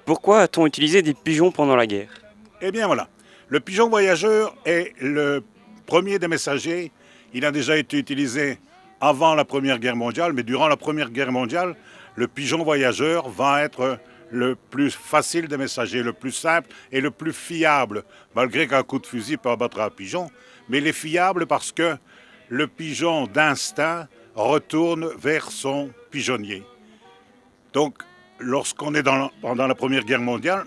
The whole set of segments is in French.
Pourquoi a-t-on utilisé des pigeons pendant la guerre? Eh bien voilà, le pigeon voyageur est le premier des messagers. Il a déjà été utilisé avant la Première Guerre mondiale, mais durant la Première Guerre mondiale, le pigeon voyageur va être le plus facile des messagers, le plus simple et le plus fiable, malgré qu'un coup de fusil peut abattre un pigeon. Mais il est fiable parce que le pigeon d'instinct retourne vers son pigeonnier. Donc, lorsqu'on est pendant la Première Guerre mondiale,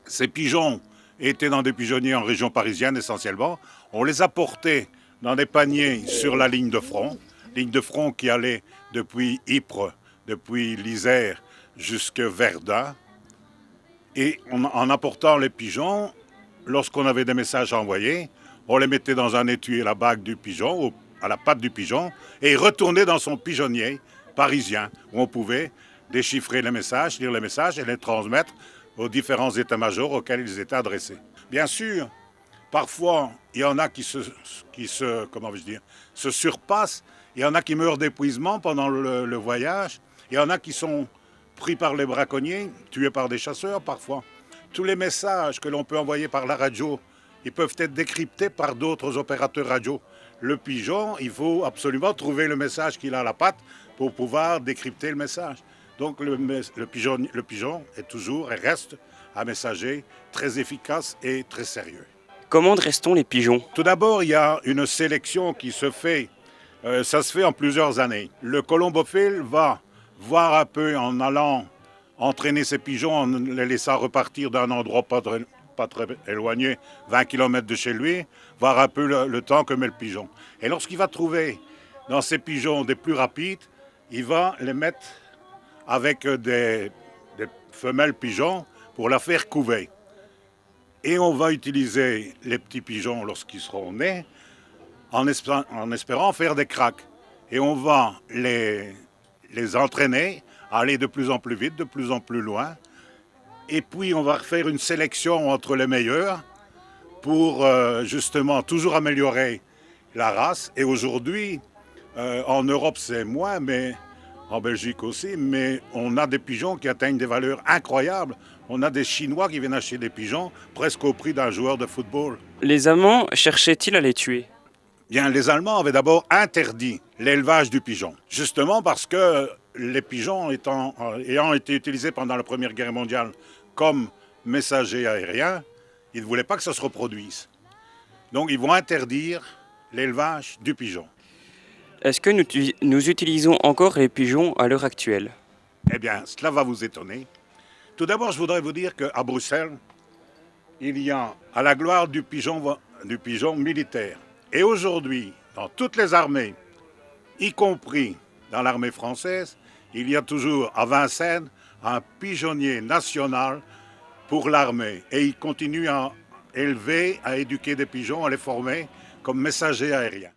ces pigeons étaient dans des pigeonniers en région parisienne essentiellement. On les a portés dans des paniers sur la ligne de front qui allait depuis Ypres, depuis l'Isère jusqu'à Verdun. Et en apportant les pigeons, lorsqu'on avait des messages à envoyer, on les mettait dans un étui à la bague du pigeon, à la patte du pigeon, et retournait dans son pigeonnier parisien, où on pouvait déchiffrer les messages, lire les messages et les transmettre aux différents états-majors auxquels ils étaient adressés. Bien sûr, parfois, il y en a se surpassent, il y en a qui meurent d'épuisement pendant le voyage, il y en a qui sont pris par les braconniers, tués par des chasseurs parfois. Tous les messages que l'on peut envoyer par la radio, ils peuvent être décryptés par d'autres opérateurs radio. Le pigeon, il faut absolument trouver le message qu'il a à la patte pour pouvoir décrypter le message. Donc le pigeon est toujours et reste un messager très efficace et très sérieux. Comment dresse-t-on les pigeons? Tout d'abord, il y a une sélection qui se fait. Ça se fait en plusieurs années. Le colombophile va voir un peu en allant entraîner ses pigeons, en les laissant repartir d'un endroit pas très éloigné, 20 km de chez lui, voir un peu le temps que met le pigeon. Et lorsqu'il va trouver dans ces pigeons des plus rapides, il va les mettre avec des femelles pigeons pour la faire couver. Et on va utiliser les petits pigeons lorsqu'ils seront nés en espérant faire des craques. Et on va les entraîner à aller de plus en plus vite, de plus en plus loin. Et puis on va faire une sélection entre les meilleurs pour justement toujours améliorer la race. Et aujourd'hui, en Europe c'est moins, mais en Belgique aussi, mais on a des pigeons qui atteignent des valeurs incroyables. On a des Chinois qui viennent acheter des pigeons presque au prix d'un joueur de football. Les Allemands cherchaient-ils à les tuer? Bien, les Allemands avaient d'abord interdit l'élevage du pigeon, justement parce que les pigeons ayant été utilisés pendant la Première Guerre mondiale comme messagers aériens, ils ne voulaient pas que ça se reproduise. Donc ils vont interdire l'élevage du pigeon. Est-ce que nous utilisons encore les pigeons à l'heure actuelle? Eh bien, cela va vous étonner. Tout d'abord, je voudrais vous dire qu'à Bruxelles, il y a à la gloire du pigeon militaire. Et aujourd'hui, dans toutes les armées, y compris dans l'armée française, il y a toujours à Vincennes un pigeonnier national pour l'armée. Et il continue à élever, à éduquer des pigeons, à les former comme messagers aériens.